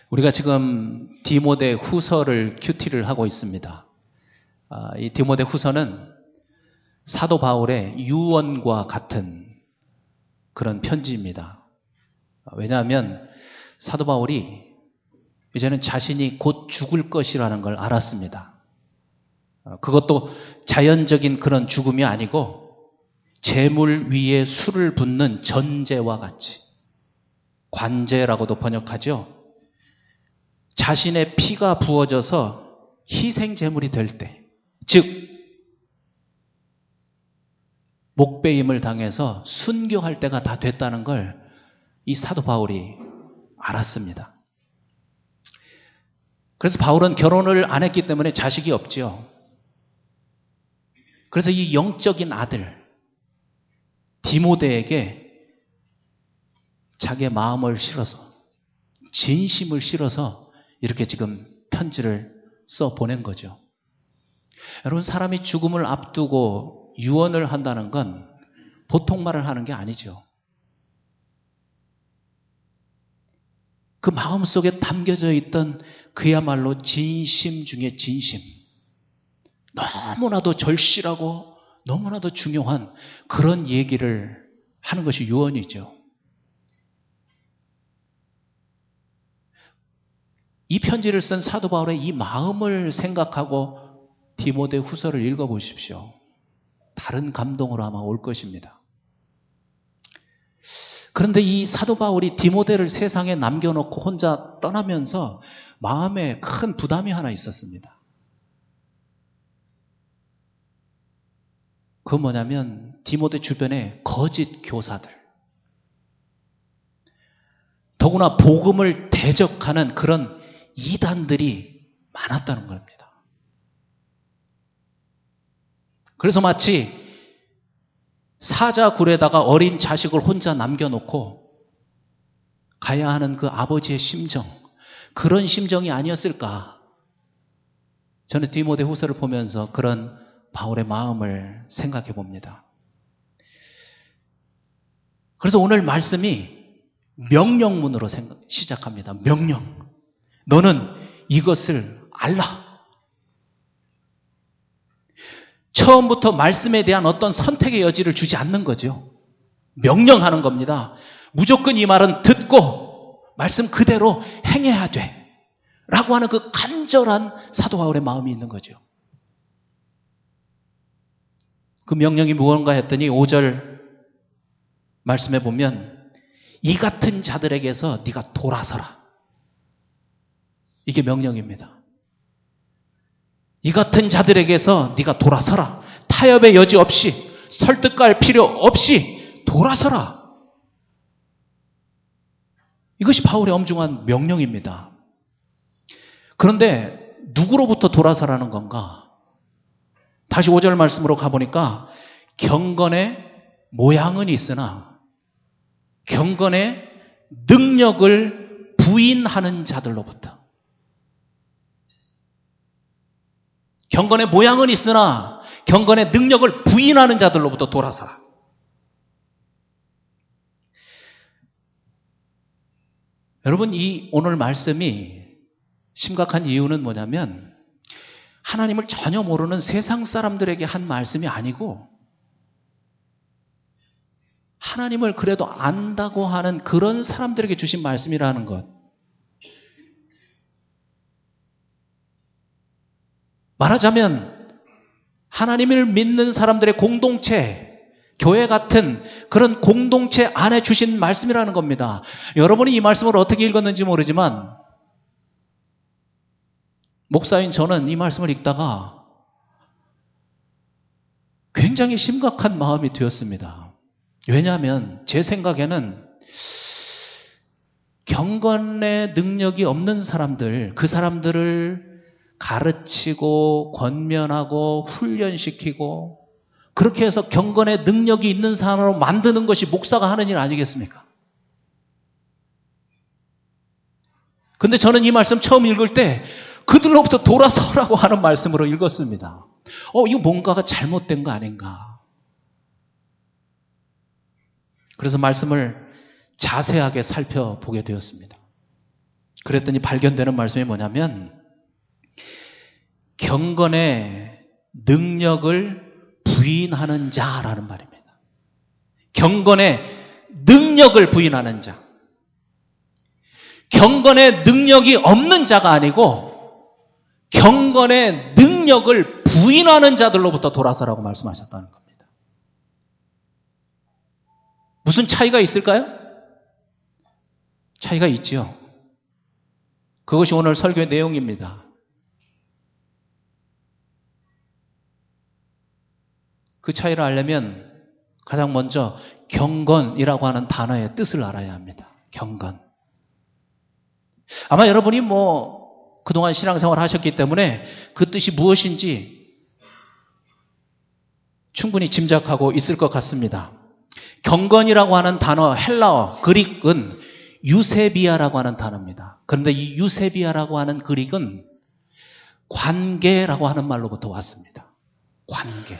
우리가 지금 디모데 후서를 큐티를 하고 있습니다. 이 디모데 후서는 사도 바울의 유언과 같은 그런 편지입니다. 왜냐하면 사도 바울이 이제는 자신이 곧 죽을 것이라는 걸 알았습니다. 그것도 자연적인 그런 죽음이 아니고 재물 위에 술을 붓는 전제와 같이, 관제라고도 번역하죠. 자신의 피가 부어져서 희생 제물이 될 때, 즉 목배임을 당해서 순교할 때가 다 됐다는 걸 이 사도 바울이 알았습니다. 그래서 바울은 결혼을 안 했기 때문에 자식이 없죠. 그래서 이 영적인 아들 디모데에게 자기의 마음을 실어서, 진심을 실어서 이렇게 지금 편지를 써 보낸 거죠. 여러분, 사람이 죽음을 앞두고 유언을 한다는 건 보통 말을 하는 게 아니죠. 그 마음속에 담겨져 있던 그야말로 진심 중에 진심, 너무나도 절실하고 너무나도 중요한 그런 얘기를 하는 것이 유언이죠. 이 편지를 쓴 사도 바울의 이 마음을 생각하고 디모데 후서를 읽어보십시오. 다른 감동으로 아마 올 것입니다. 그런데 이 사도 바울이 디모데를 세상에 남겨놓고 혼자 떠나면서 마음에 큰 부담이 하나 있었습니다. 그건 뭐냐면 디모데 주변에 거짓 교사들, 더구나 복음을 대적하는 그런 이단들이 많았다는 겁니다. 그래서 마치 사자굴에다가 어린 자식을 혼자 남겨놓고 가야 하는 그 아버지의 심정, 그런 심정이 아니었을까. 저는 디모데 후서를 보면서 그런 바울의 마음을 생각해 봅니다. 그래서 오늘 말씀이 명령문으로 시작합니다. 명령. 너는 이것을 알라. 처음부터 말씀에 대한 어떤 선택의 여지를 주지 않는 거죠. 명령하는 겁니다. 무조건 이 말은 듣고 말씀 그대로 행해야 돼 라고 하는 그 간절한 사도 바울의 마음이 있는 거죠. 그 명령이 무언가 했더니 5절 말씀에 보면 이 같은 자들에게서 네가 돌아서라. 이게 명령입니다. 이 같은 자들에게서 네가 돌아서라. 타협의 여지 없이, 설득할 필요 없이 돌아서라. 이것이 바울의 엄중한 명령입니다. 그런데 누구로부터 돌아서라는 건가? 다시 5절 말씀으로 가보니까 경건의 모양은 있으나 경건의 능력을 부인하는 자들로부터. 경건의 모양은 있으나 경건의 능력을 부인하는 자들로부터 돌아서라. 여러분, 이 오늘 말씀이 심각한 이유는 뭐냐면 하나님을 전혀 모르는 세상 사람들에게 한 말씀이 아니고 하나님을 그래도 안다고 하는 그런 사람들에게 주신 말씀이라는 것. 말하자면 하나님을 믿는 사람들의 공동체, 교회 같은 그런 공동체 안에 주신 말씀이라는 겁니다. 여러분이 이 말씀을 어떻게 읽었는지 모르지만 목사인 저는 이 말씀을 읽다가 굉장히 심각한 마음이 되었습니다. 왜냐하면 제 생각에는 경건의 능력이 없는 사람들, 그 사람들을 가르치고 권면하고 훈련시키고 그렇게 해서 경건의 능력이 있는 사람으로 만드는 것이 목사가 하는 일 아니겠습니까? 근데 저는 이 말씀 처음 읽을 때 그들로부터 돌아서라고 하는 말씀으로 읽었습니다. 이거 뭔가가 잘못된 거 아닌가? 그래서 말씀을 자세하게 살펴보게 되었습니다. 그랬더니 발견되는 말씀이 뭐냐면 경건의 능력을 부인하는 자라는 말입니다. 경건의 능력을 부인하는 자. 경건의 능력이 없는 자가 아니고 경건의 능력을 부인하는 자들로부터 돌아서라고 말씀하셨다는 겁니다. 무슨 차이가 있을까요? 차이가 있죠. 그것이 오늘 설교의 내용입니다. 그 차이를 알려면 가장 먼저 경건이라고 하는 단어의 뜻을 알아야 합니다. 경건. 아마 여러분이 그동안 신앙생활을 하셨기 때문에 그 뜻이 무엇인지 충분히 짐작하고 있을 것 같습니다. 경건이라고 하는 단어, 헬라어, 그릭은 유세비아라고 하는 단어입니다. 그런데 이 유세비아라고 하는 그릭은 관계라고 하는 말로부터 왔습니다. 관계.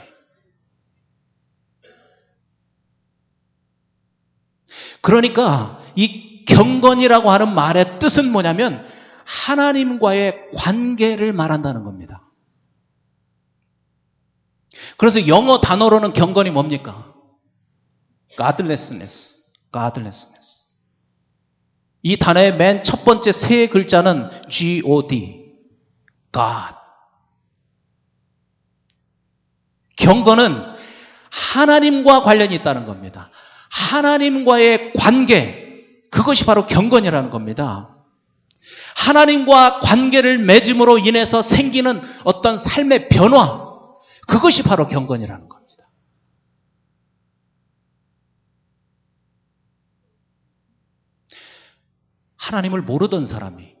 그러니까 이 경건이라고 하는 말의 뜻은 뭐냐면 하나님과의 관계를 말한다는 겁니다. 그래서 영어 단어로는 경건이 뭡니까? godlessness. 이 단어의 맨 첫 번째 세 글자는 God. God. 경건은 하나님과 관련이 있다는 겁니다. 하나님과의 관계, 그것이 바로 경건이라는 겁니다. 하나님과 관계를 맺음으로 인해서 생기는 어떤 삶의 변화, 그것이 바로 경건이라는 겁니다. 하나님을 모르던 사람이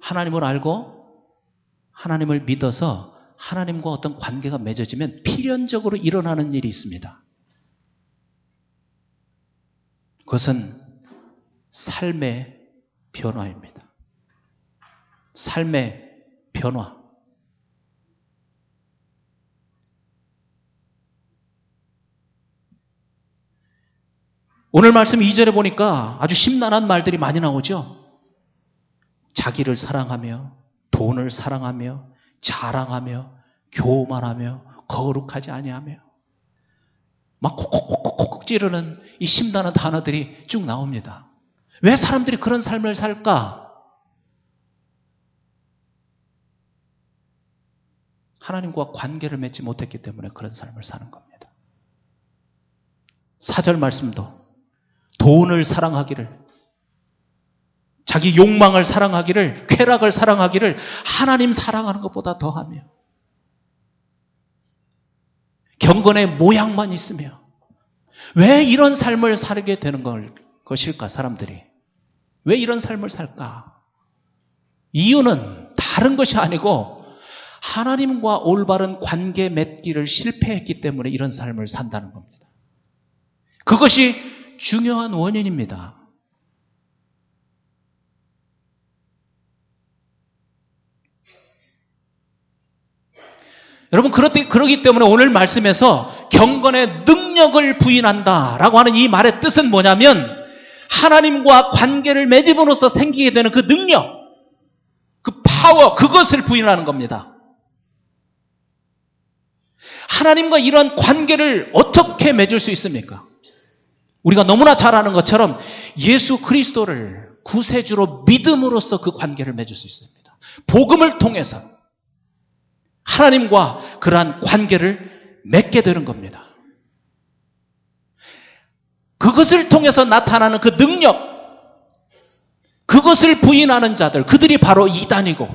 하나님을 알고 하나님을 믿어서 하나님과 어떤 관계가 맺어지면 필연적으로 일어나는 일이 있습니다. 그것은 삶의 변화입니다. 삶의 변화. 오늘 말씀 2절에 보니까 아주 심란한 말들이 많이 나오죠. 자기를 사랑하며 돈을 사랑하며 자랑하며 교만하며 거룩하지 아니하며 막 콕콕콕콕 찌르는 이 심란한 단어들이 쭉 나옵니다. 왜 사람들이 그런 삶을 살까? 하나님과 관계를 맺지 못했기 때문에 그런 삶을 사는 겁니다. 4절 말씀도 돈을 사랑하기를, 자기 욕망을 사랑하기를, 쾌락을 사랑하기를 하나님 사랑하는 것보다 더하며 경건의 모양만 있으며 왜 이런 삶을 살게 되는 것일까? 사람들이 왜 이런 삶을 살까? 이유는 다른 것이 아니고 하나님과 올바른 관계 맺기를 실패했기 때문에 이런 삶을 산다는 겁니다. 그것이 중요한 원인입니다. 여러분, 그렇기 때문에 오늘 말씀에서 경건의 능력을 부인한다라고 하는 이 말의 뜻은 뭐냐면 하나님과 관계를 맺음으로써 생기게 되는 그 능력, 그 파워, 그것을 부인하는 겁니다. 하나님과 이런 관계를 어떻게 맺을 수 있습니까? 우리가 너무나 잘 아는 것처럼 예수 그리스도를 구세주로 믿음으로써 그 관계를 맺을 수 있습니다. 복음을 통해서 하나님과 그러한 관계를 맺게 되는 겁니다. 그것을 통해서 나타나는 그 능력, 그것을 부인하는 자들, 그들이 바로 이단이고,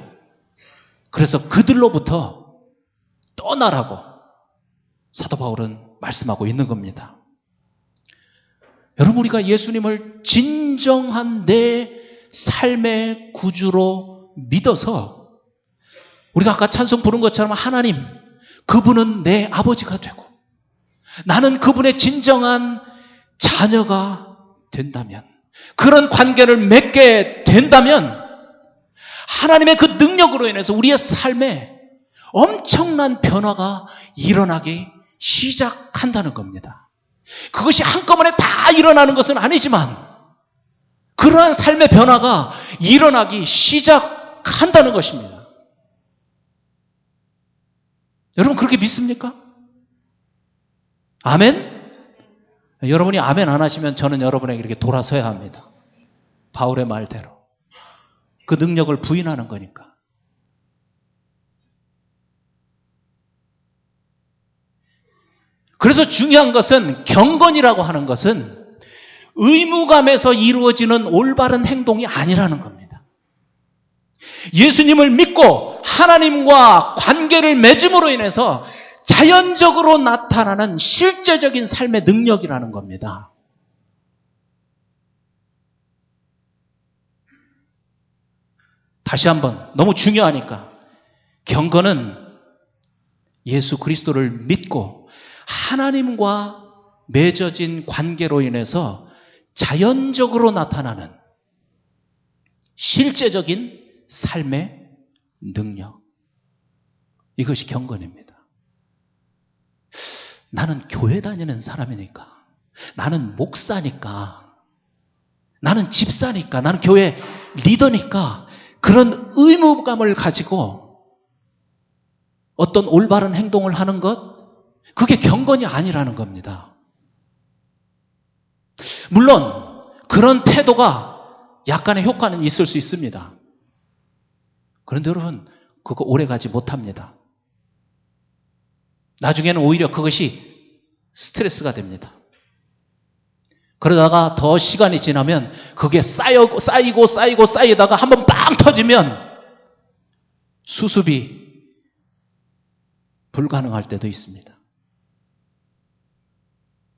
그래서 그들로부터 떠나라고 사도 바울은 말씀하고 있는 겁니다. 여러분, 우리가 예수님을 진정한 내 삶의 구주로 믿어서 우리가 아까 찬송 부른 것처럼 하나님, 그분은 내 아버지가 되고 나는 그분의 진정한 자녀가 된다면, 그런 관계를 맺게 된다면 하나님의 그 능력으로 인해서 우리의 삶에 엄청난 변화가 일어나기 시작한다는 겁니다. 그것이 한꺼번에 다 일어나는 것은 아니지만 그러한 삶의 변화가 일어나기 시작한다는 것입니다. 여러분 그렇게 믿습니까? 아멘? 여러분이 아멘 안 하시면 저는 여러분에게 이렇게 돌아서야 합니다. 바울의 말대로. 그 능력을 부인하는 거니까. 그래서 중요한 것은 경건이라고 하는 것은 의무감에서 이루어지는 올바른 행동이 아니라는 겁니다. 예수님을 믿고 하나님과 관계를 맺음으로 인해서 자연적으로 나타나는 실제적인 삶의 능력이라는 겁니다. 다시 한번 너무 중요하니까 경건은 예수 그리스도를 믿고 하나님과 맺어진 관계로 인해서 자연적으로 나타나는 실제적인 삶의 능력. 이것이 경건입니다. 나는 교회 다니는 사람이니까, 나는 목사니까, 나는 집사니까, 나는 교회 리더니까 그런 의무감을 가지고 어떤 올바른 행동을 하는 것, 그게 경건이 아니라는 겁니다. 물론 그런 태도가 약간의 효과는 있을 수 있습니다. 그런데 여러분 그거 오래가지 못합니다. 나중에는 오히려 그것이 스트레스가 됩니다. 그러다가 더 시간이 지나면 그게 쌓이다가 한번 빵 터지면 수습이 불가능할 때도 있습니다.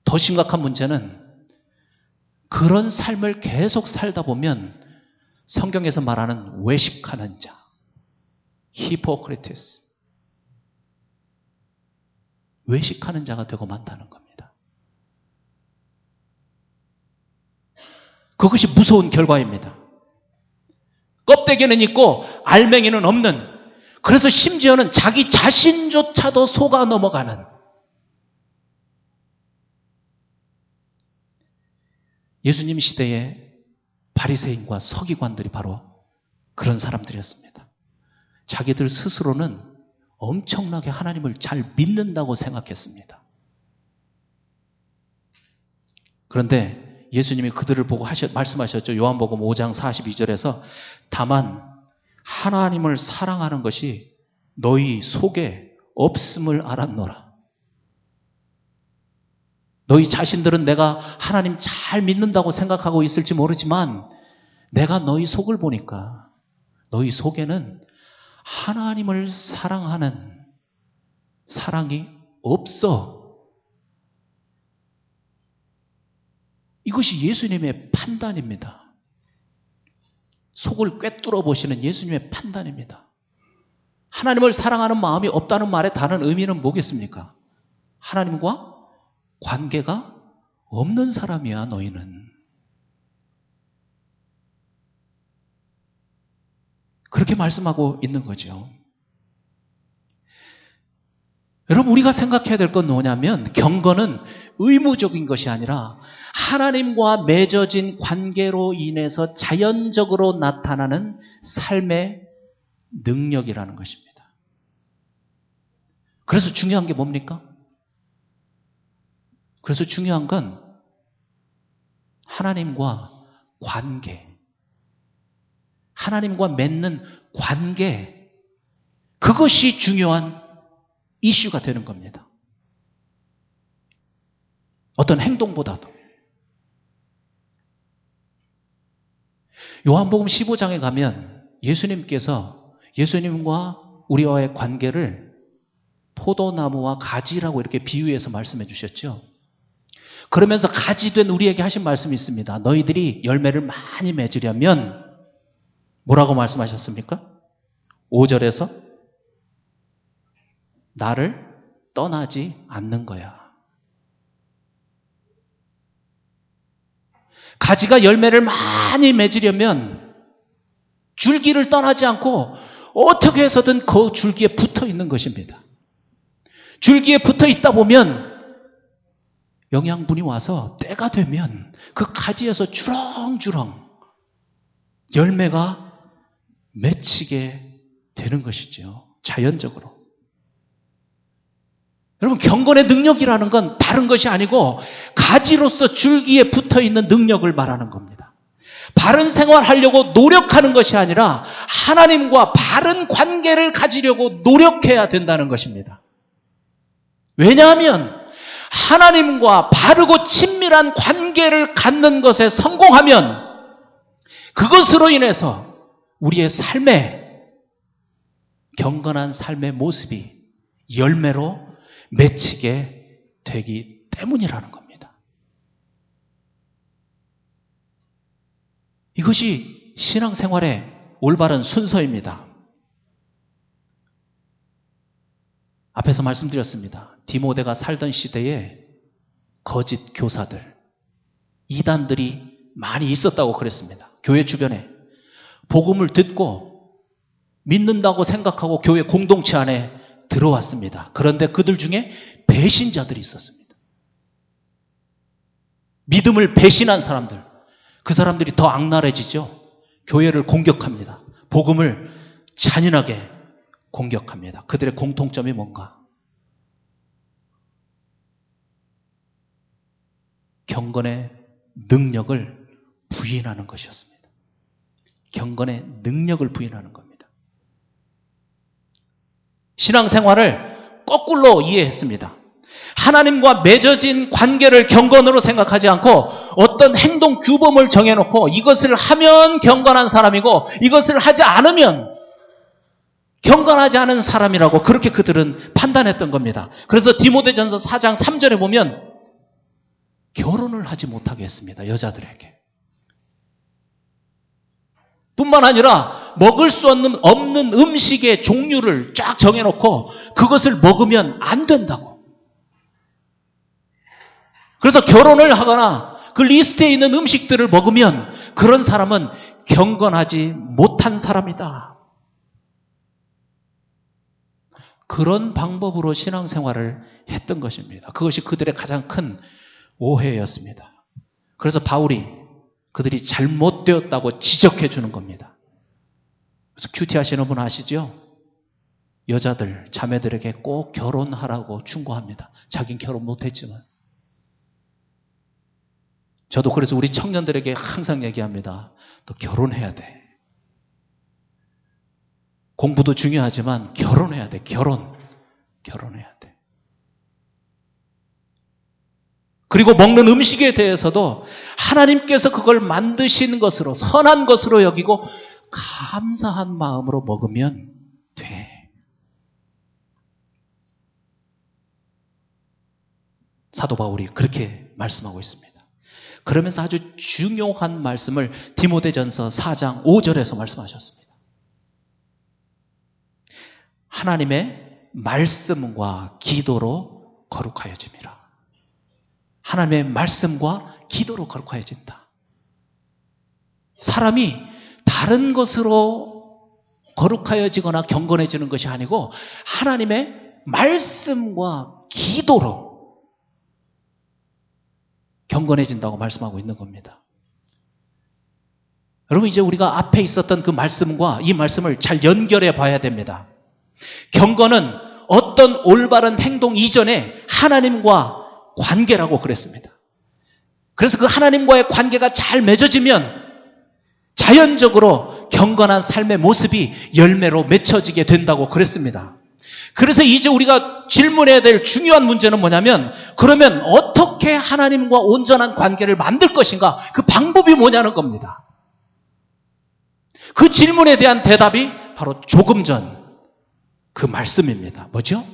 더 심각한 문제는 그런 삶을 계속 살다 보면 성경에서 말하는 외식하는 자, 히포크리테스, 외식하는 자가 되고 만다는 겁니다. 그것이 무서운 결과입니다. 껍데기는 있고 알맹이는 없는, 그래서 심지어는 자기 자신조차도 속아 넘어가는, 예수님 시대의 바리새인과 서기관들이 바로 그런 사람들이었습니다. 자기들 스스로는 엄청나게 하나님을 잘 믿는다고 생각했습니다. 그런데 예수님이 그들을 보고 말씀하셨죠. 요한복음 5장 42절에서 다만 하나님을 사랑하는 것이 너희 속에 없음을 알았노라. 너희 자신들은 내가 하나님 잘 믿는다고 생각하고 있을지 모르지만 내가 너희 속을 보니까 너희 속에는 하나님을 사랑하는 사랑이 없어. 이것이 예수님의 판단입니다. 속을 꿰뚫어 보시는 예수님의 판단입니다. 하나님을 사랑하는 마음이 없다는 말의 다른 의미는 뭐겠습니까? 하나님과 관계가 없는 사람이야, 너희는. 그렇게 말씀하고 있는 거죠. 여러분, 우리가 생각해야 될 건 뭐냐면 경건은 의무적인 것이 아니라 하나님과 맺어진 관계로 인해서 자연적으로 나타나는 삶의 능력이라는 것입니다. 그래서 중요한 게 뭡니까? 그래서 중요한 건 하나님과 관계, 하나님과 맺는 관계, 그것이 중요한 이슈가 되는 겁니다. 어떤 행동보다도. 요한복음 15장에 가면 예수님께서 예수님과 우리와의 관계를 포도나무와 가지라고 이렇게 비유해서 말씀해 주셨죠. 그러면서 가지 된 우리에게 하신 말씀이 있습니다. 너희들이 열매를 많이 맺으려면 뭐라고 말씀하셨습니까? 5절에서 나를 떠나지 않는 거야. 가지가 열매를 많이 맺으려면 줄기를 떠나지 않고 어떻게 해서든 그 줄기에 붙어 있는 것입니다. 줄기에 붙어 있다 보면 영양분이 와서 때가 되면 그 가지에서 주렁주렁 열매가 맺히게 되는 것이죠. 자연적으로. 여러분, 경건의 능력이라는 건 다른 것이 아니고 가지로서 줄기에 붙어있는 능력을 말하는 겁니다. 바른 생활하려고 노력하는 것이 아니라 하나님과 바른 관계를 가지려고 노력해야 된다는 것입니다. 왜냐하면 하나님과 바르고 친밀한 관계를 갖는 것에 성공하면 그것으로 인해서 우리의 삶에 경건한 삶의 모습이 열매로 맺히게 되기 때문이라는 겁니다. 이것이 신앙생활의 올바른 순서입니다. 앞에서 말씀드렸습니다. 디모데가 살던 시대에 거짓 교사들, 이단들이 많이 있었다고 그랬습니다. 교회 주변에 복음을 듣고 믿는다고 생각하고 교회 공동체 안에 들어왔습니다. 그런데 그들 중에 배신자들이 있었습니다. 믿음을 배신한 사람들, 그 사람들이 더 악랄해지죠. 교회를 공격합니다. 복음을 잔인하게 공격합니다. 그들의 공통점이 뭔가? 경건의 능력을 부인하는 것이었습니다. 경건의 능력을 부인하는 겁니다. 신앙생활을 거꾸로 이해했습니다. 하나님과 맺어진 관계를 경건으로 생각하지 않고 어떤 행동 규범을 정해놓고 이것을 하면 경건한 사람이고 이것을 하지 않으면 경건하지 않은 사람이라고 그렇게 그들은 판단했던 겁니다. 그래서 디모데전서 4장 3절에 보면 결혼을 하지 못하게 했습니다. 여자들에게. 뿐만 아니라 먹을 수 없는 음식의 종류를 쫙 정해놓고 그것을 먹으면 안 된다고. 그래서 결혼을 하거나 그 리스트에 있는 음식들을 먹으면 그런 사람은 경건하지 못한 사람이다. 그런 방법으로 신앙생활을 했던 것입니다. 그것이 그들의 가장 큰 오해였습니다. 그래서 바울이 그들이 잘못되었다고 지적해 주는 겁니다. 그래서 큐티 하시는 분 아시죠? 여자들, 자매들에게 꼭 결혼하라고 충고합니다. 자긴 결혼 못했지만. 저도 그래서 우리 청년들에게 항상 얘기합니다. 또 결혼해야 돼. 공부도 중요하지만 결혼해야 돼. 결혼해야 돼. 그리고 먹는 음식에 대해서도 하나님께서 그걸 만드신 것으로 선한 것으로 여기고 감사한 마음으로 먹으면 돼. 사도 바울이 그렇게 말씀하고 있습니다. 그러면서 아주 중요한 말씀을 디모데전서 4장 5절에서 말씀하셨습니다. 하나님의 말씀과 기도로 거룩하여짐이라. 하나님의 말씀과 기도로 거룩하여진다. 사람이 다른 것으로 거룩하여지거나 경건해지는 것이 아니고 하나님의 말씀과 기도로 경건해진다고 말씀하고 있는 겁니다. 여러분, 이제 우리가 앞에 있었던 그 말씀과 이 말씀을 잘 연결해 봐야 됩니다. 경건은 어떤 올바른 행동 이전에 하나님과 관계라고 그랬습니다. 그래서 그 하나님과의 관계가 잘 맺어지면 자연적으로 경건한 삶의 모습이 열매로 맺혀지게 된다고 그랬습니다. 그래서 이제 우리가 질문해야 될 중요한 문제는 뭐냐면, 그러면 어떻게 하나님과 온전한 관계를 만들 것인가? 그 방법이 뭐냐는 겁니다. 그 질문에 대한 대답이 바로 조금 전 그 말씀입니다. 뭐죠?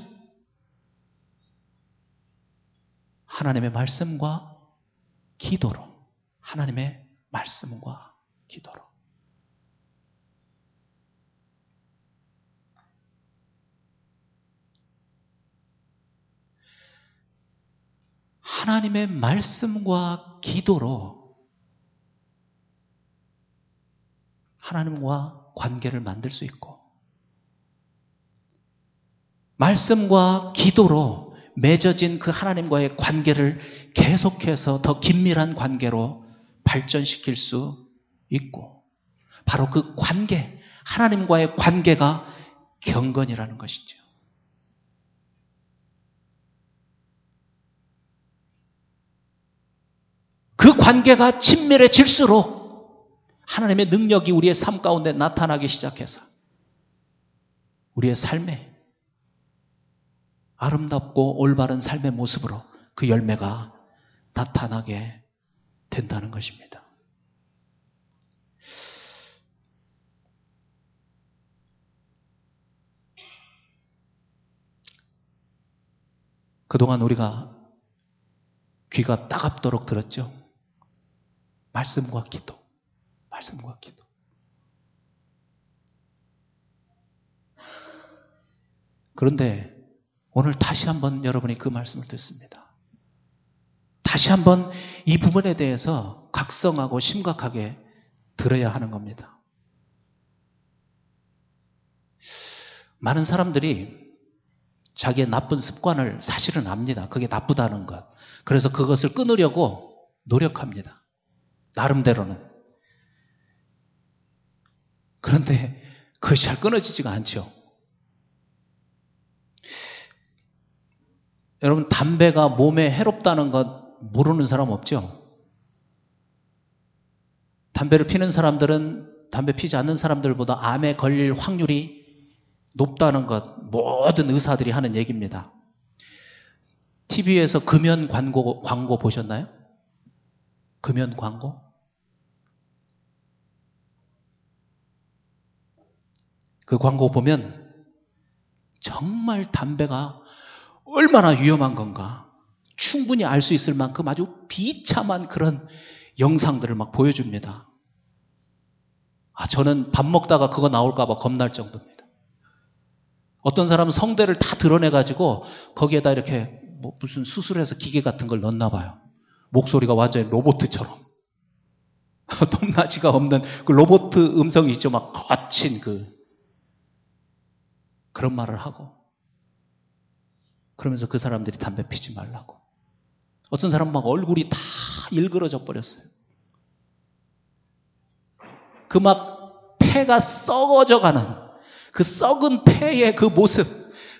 하나님의 말씀과 기도로. 하나님의 말씀과 기도로. 하나님의 말씀과 기도로 하나님과 관계를 만들 수 있고, 말씀과 기도로 맺어진 그 하나님과의 관계를 계속해서 더 긴밀한 관계로 발전시킬 수 있고, 바로 그 관계, 하나님과의 관계가 경건이라는 것이죠. 그 관계가 친밀해질수록 하나님의 능력이 우리의 삶 가운데 나타나기 시작해서 우리의 삶에 아름답고 올바른 삶의 모습으로 그 열매가 나타나게 된다는 것입니다. 그동안 우리가 귀가 따갑도록 들었죠? 말씀과 기도, 말씀과 기도. 그런데 오늘 다시 한번 여러분이 그 말씀을 듣습니다. 다시 한번 이 부분에 대해서 각성하고 심각하게 들어야 하는 겁니다. 많은 사람들이 자기의 나쁜 습관을 사실은 압니다. 그게 나쁘다는 것. 그래서 그것을 끊으려고 노력합니다. 나름대로는. 그런데 그것이 잘 끊어지지가 않죠. 여러분, 담배가 몸에 해롭다는 것 모르는 사람 없죠? 담배를 피는 사람들은 담배 피지 않는 사람들보다 암에 걸릴 확률이 높다는 것, 모든 의사들이 하는 얘기입니다. TV에서 금연 광고 보셨나요? 금연 광고? 그 광고 보면 정말 담배가 얼마나 위험한 건가 충분히 알 수 있을 만큼 아주 비참한 그런 영상들을 막 보여줍니다. 저는 밥 먹다가 그거 나올까 봐 겁날 정도입니다. 어떤 사람은 성대를 다 드러내가지고 거기에다 이렇게 무슨 수술해서 기계 같은 걸 넣나 봐요. 목소리가 완전히 로봇처럼. 높낮이가 없는 그 로봇 음성이 있죠. 막 거친 그런 말을 하고. 그러면서 그 사람들이 담배 피지 말라고. 어떤 사람은 막 얼굴이 다 일그러져 버렸어요. 그 막 폐가 썩어져 가는 그 썩은 폐의 그 모습,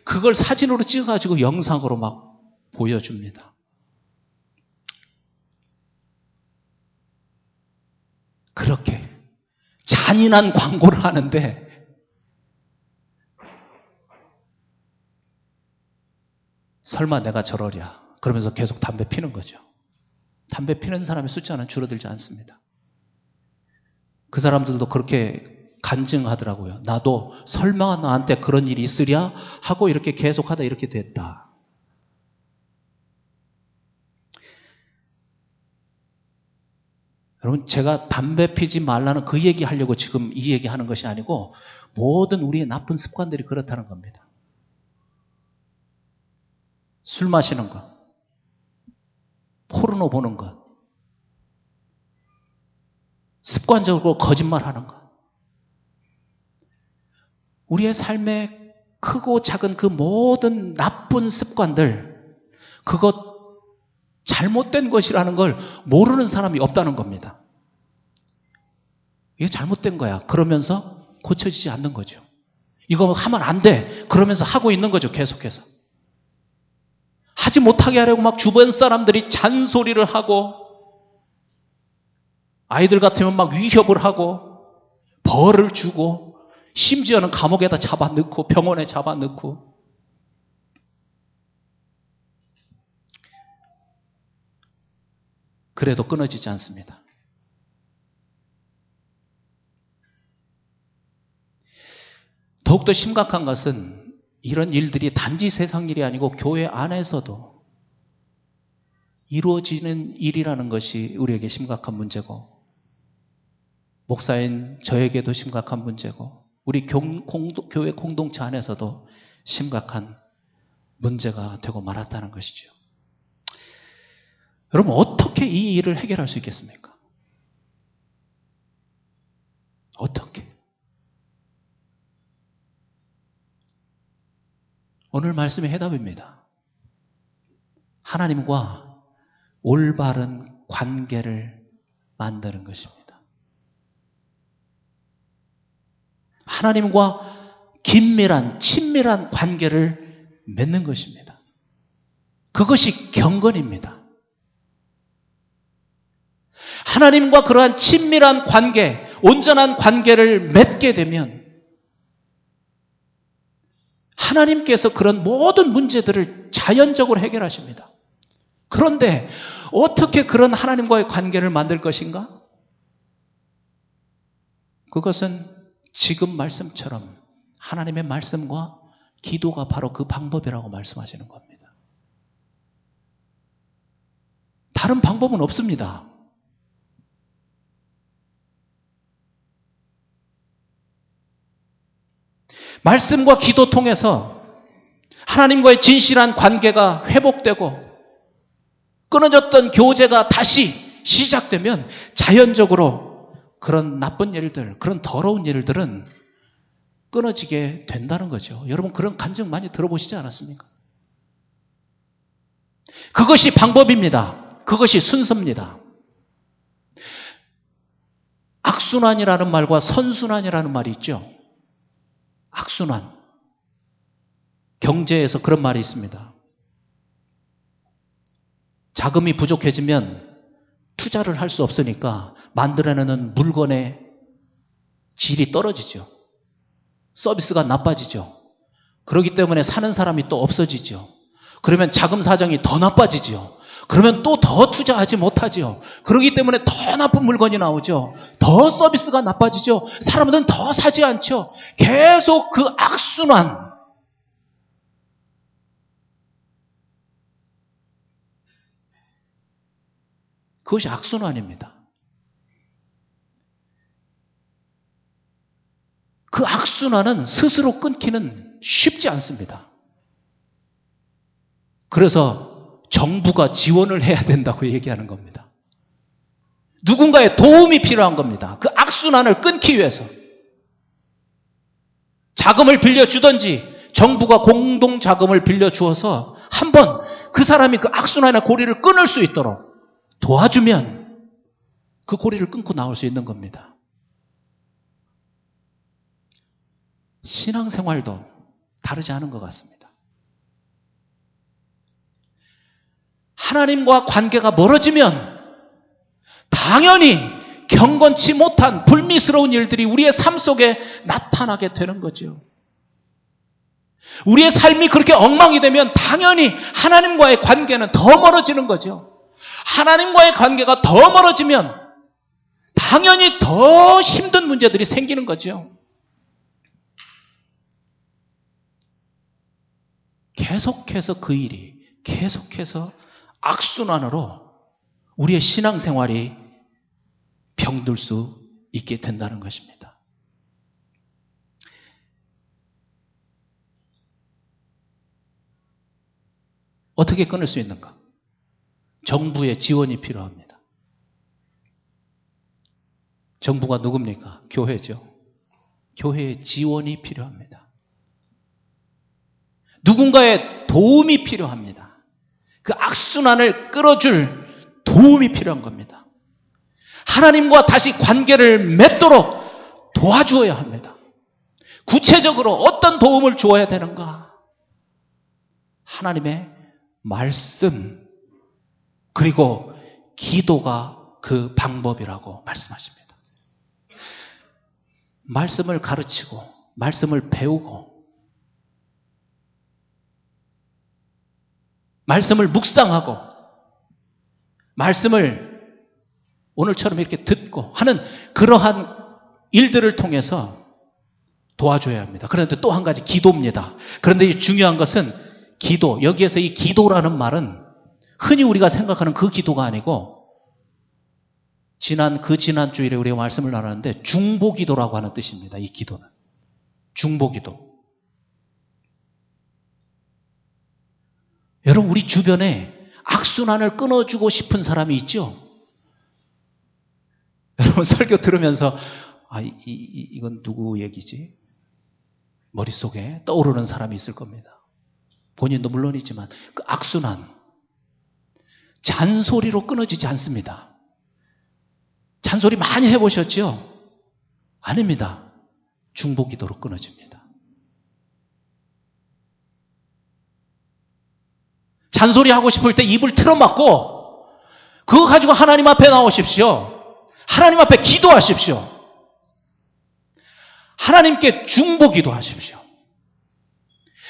그걸 사진으로 찍어가지고 영상으로 막 보여줍니다. 그렇게 잔인한 광고를 하는데 설마 내가 저러랴 그러면서 계속 담배 피는 거죠. 담배 피는 사람의 숫자는 줄어들지 않습니다. 그 사람들도 그렇게 간증하더라고요. 나도 설마 나한테 그런 일이 있으랴 하고 이렇게 계속하다 이렇게 됐다. 여러분, 제가 담배 피지 말라는 그 얘기 하려고 지금 이 얘기 하는 것이 아니고 모든 우리의 나쁜 습관들이 그렇다는 겁니다. 술 마시는 것, 포르노 보는 것, 습관적으로 거짓말하는 것. 우리의 삶에 크고 작은 그 모든 나쁜 습관들, 그것 잘못된 것이라는 걸 모르는 사람이 없다는 겁니다. 이게 잘못된 거야. 그러면서 고쳐지지 않는 거죠. 이거 하면 안 돼. 그러면서 하고 있는 거죠. 계속해서. 하지 못하게 하려고 막 주변 사람들이 잔소리를 하고 아이들 같으면 막 위협을 하고 벌을 주고 심지어는 감옥에다 잡아넣고 병원에 잡아넣고 그래도 끊어지지 않습니다. 더욱더 심각한 것은 이런 일들이 단지 세상 일이 아니고 교회 안에서도 이루어지는 일이라는 것이 우리에게 심각한 문제고 목사인 저에게도 심각한 문제고 우리 교회 공동체 안에서도 심각한 문제가 되고 말았다는 것이죠. 여러분, 어떻게 이 일을 해결할 수 있겠습니까? 어떻게? 오늘 말씀의 해답입니다. 하나님과 올바른 관계를 만드는 것입니다. 하나님과 긴밀한 친밀한 관계를 맺는 것입니다. 그것이 경건입니다. 하나님과 그러한 친밀한 관계, 온전한 관계를 맺게 되면 하나님께서 그런 모든 문제들을 자연적으로 해결하십니다. 그런데 어떻게 그런 하나님과의 관계를 만들 것인가? 그것은 지금 말씀처럼 하나님의 말씀과 기도가 바로 그 방법이라고 말씀하시는 겁니다. 다른 방법은 없습니다. 말씀과 기도 통해서 하나님과의 진실한 관계가 회복되고 끊어졌던 교제가 다시 시작되면 자연적으로 그런 나쁜 일들, 그런 더러운 일들은 끊어지게 된다는 거죠. 여러분 그런 간증 많이 들어보시지 않았습니까? 그것이 방법입니다. 그것이 순서입니다. 악순환이라는 말과 선순환이라는 말이 있죠. 악순환. 경제에서 그런 말이 있습니다. 자금이 부족해지면 투자를 할 수 없으니까 만들어내는 물건의 질이 떨어지죠. 서비스가 나빠지죠. 그렇기 때문에 사는 사람이 또 없어지죠. 그러면 자금 사정이 더 나빠지죠. 그러면 또 더 투자하지 못하죠. 그렇기 때문에 더 나쁜 물건이 나오죠. 더 서비스가 나빠지죠. 사람들은 더 사지 않죠. 계속 그 악순환. 그것이 악순환입니다. 그 악순환은 스스로 끊기는 쉽지 않습니다. 그래서 정부가 지원을 해야 된다고 얘기하는 겁니다. 누군가의 도움이 필요한 겁니다. 그 악순환을 끊기 위해서. 자금을 빌려주든지 정부가 공동자금을 빌려주어서 한번 그 사람이 그 악순환의 고리를 끊을 수 있도록 도와주면 그 고리를 끊고 나올 수 있는 겁니다. 신앙생활도 다르지 않은 것 같습니다. 하나님과 관계가 멀어지면 당연히 경건치 못한 불미스러운 일들이 우리의 삶 속에 나타나게 되는 거죠. 우리의 삶이 그렇게 엉망이 되면 당연히 하나님과의 관계는 더 멀어지는 거죠. 하나님과의 관계가 더 멀어지면 당연히 더 힘든 문제들이 생기는 거죠. 계속해서 그 일이 계속해서 악순환으로 우리의 신앙생활이 병들 수 있게 된다는 것입니다. 어떻게 끊을 수 있는가? 정부의 지원이 필요합니다. 정부가 누굽니까? 교회죠. 교회의 지원이 필요합니다. 누군가의 도움이 필요합니다. 그 악순환을 끌어줄 도움이 필요한 겁니다. 하나님과 다시 관계를 맺도록 도와주어야 합니다. 구체적으로 어떤 도움을 주어야 되는가? 하나님의 말씀 그리고 기도가 그 방법이라고 말씀하십니다. 말씀을 가르치고 말씀을 배우고 말씀을 묵상하고 말씀을 오늘처럼 이렇게 듣고 하는 그러한 일들을 통해서 도와줘야 합니다. 그런데 또 한 가지 기도입니다. 그런데 이 중요한 것은 기도, 여기에서 이 기도라는 말은 흔히 우리가 생각하는 그 기도가 아니고 지난 주일에 우리가 말씀을 나눴는데 중보기도라고 하는 뜻입니다. 이 기도는. 중보기도. 여러분 우리 주변에 악순환을 끊어주고 싶은 사람이 있죠? 여러분 설교 들으면서 이건 누구 얘기지? 머릿속에 떠오르는 사람이 있을 겁니다. 본인도 물론이지만 그 악순환 잔소리로 끊어지지 잔소리 많이 해보셨죠? 아닙니다. 중보기도로 끊어집니다. 잔소리하고 싶을 때 입을 틀어막고 그거 가지고 하나님 앞에 나오십시오. 하나님 앞에 기도하십시오. 하나님께 중보기도하십시오.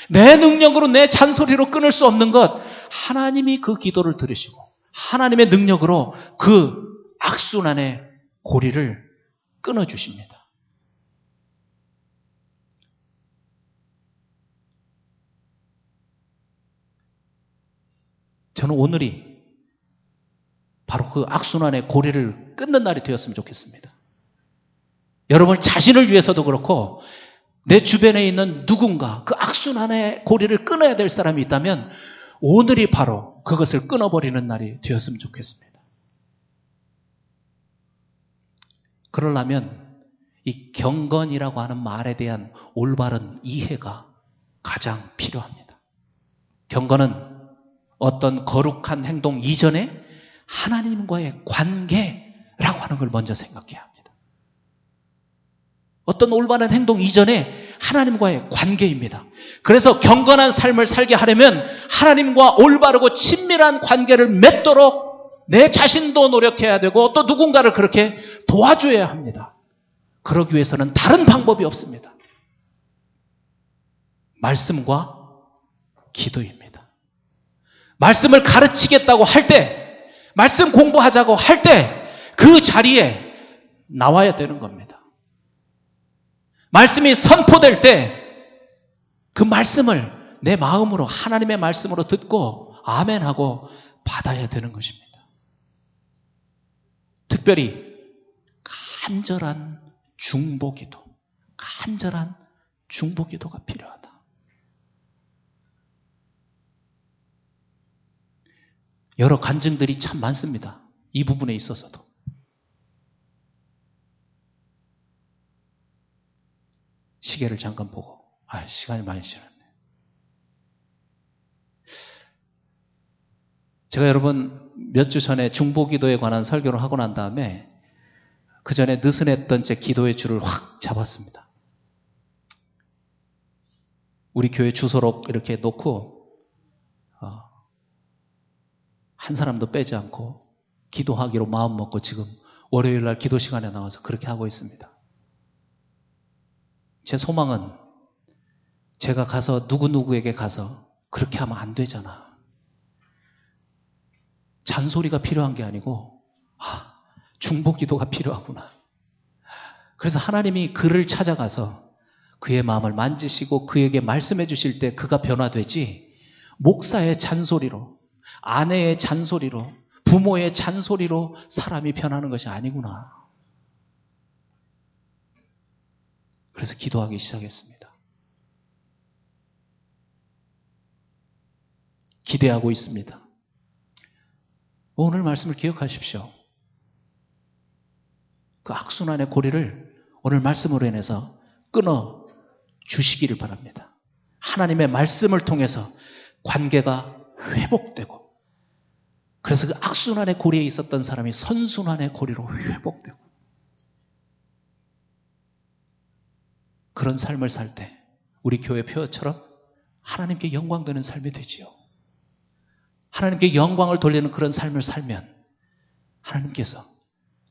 내 능력으로 내 잔소리로 끊을 수 없는 것, 하나님이 그 기도를 들으시고 하나님의 능력으로 그 악순환의 고리를 끊어주십니다. 저는 오늘이 바로 그 악순환의 고리를 끊는 날이 되었으면 좋겠습니다. 여러분 자신을 위해서도 그렇고 내 주변에 있는 누군가 그 악순환의 고리를 끊어야 될 사람이 있다면 오늘이 바로 그것을 끊어버리는 날이 되었으면 좋겠습니다. 그러려면 이 경건이라고 하는 말에 대한 올바른 이해가 가장 필요합니다. 경건은 어떤 거룩한 행동 이전에 하나님과의 관계라고 하는 걸 먼저 생각해야 합니다. 어떤 올바른 행동 이전에 하나님과의 관계입니다. 그래서 경건한 삶을 살게 하려면 하나님과 올바르고 친밀한 관계를 맺도록 내 자신도 노력해야 되고 또 누군가를 그렇게 도와줘야 합니다. 그러기 위해서는 다른 방법이 없습니다. 말씀과 기도입니다. 말씀을 가르치겠다고 할 때, 말씀 공부하자고 할 때 그 자리에 나와야 되는 겁니다. 말씀이 선포될 때 그 말씀을 내 마음으로 하나님의 말씀으로 듣고 아멘하고 받아야 되는 것입니다. 특별히 간절한 중보기도, 간절한 중보기도가 필요하다. 여러 간증들이 참 많습니다. 이 부분에 있어서도. 시계를 잠깐 보고 시간이 많이 지났네. 제가 여러분 몇 주 전에 중보기도에 관한 설교를 하고 난 다음에 그 전에 느슨했던 제 기도의 줄을 확 잡았습니다. 우리 교회 주소록 이렇게 놓고 한 사람도 빼지 않고 기도하기로 마음 먹고 지금 월요일 날 기도 시간에 나와서 그렇게 하고 있습니다. 제 소망은 제가 가서 누구누구에게 가서 그렇게 하면 안 되잖아. 잔소리가 필요한 게 아니고 중보기도가 필요하구나. 그래서 하나님이 그를 찾아가서 그의 마음을 만지시고 그에게 말씀해 주실 때 그가 변화되지 목사의 잔소리로, 아내의 잔소리로, 부모의 잔소리로 사람이 변하는 것이 아니구나. 그래서 기도하기 시작했습니다. 기대하고 있습니다. 오늘 말씀을 기억하십시오. 그 악순환의 고리를 오늘 말씀으로 인해서 끊어 주시기를 바랍니다. 하나님의 말씀을 통해서 관계가 회복되고 그래서 그 악순환의 고리에 있었던 사람이 선순환의 고리로 회복되고 그런 삶을 살 때 우리 교회 표어처럼 하나님께 영광되는 삶이 되지요. 하나님께 영광을 돌리는 그런 삶을 살면 하나님께서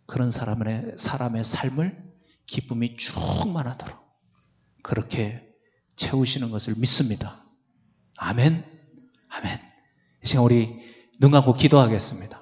그런 사람의 삶을 기쁨이 충만하도록 그렇게 채우시는 것을 믿습니다. 아멘. 아멘. 이 시간 우리 눈 감고 기도하겠습니다.